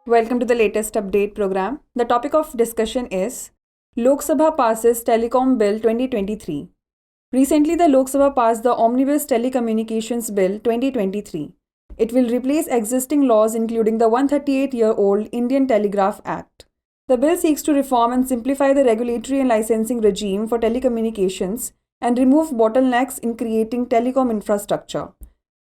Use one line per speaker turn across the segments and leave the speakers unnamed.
Welcome to the latest update program. The topic of discussion is Lok Sabha passes Telecom Bill 2023. Recently, the Lok Sabha passed the Omnibus Telecommunications Bill 2023. It will replace existing laws including the 138-year-old Indian Telegraph Act. The bill seeks to reform and simplify the regulatory and licensing regime for telecommunications and remove bottlenecks in creating telecom infrastructure.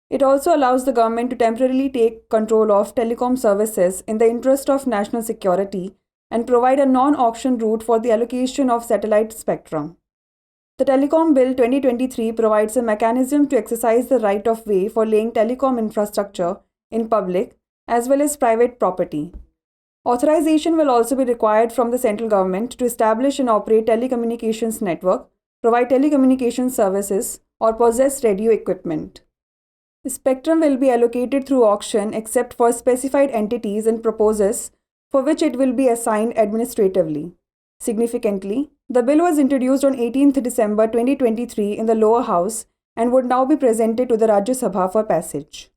It also allows the government to temporarily take control of telecom services in the interest of national security and provide a non-auction route for the allocation of satellite spectrum. The Telecom Bill 2023 provides a mechanism to exercise the right of way for laying telecom infrastructure in public as well as private property. Authorization will also be required from the central government to establish and operate telecommunications network, provide telecommunications services, or possess radio equipment. The spectrum will be allocated through auction except for specified entities and purposes for which it will be assigned administratively. Significantly, the bill was introduced on 18th December 2023 in the lower house and would now be presented to the Rajya Sabha for passage.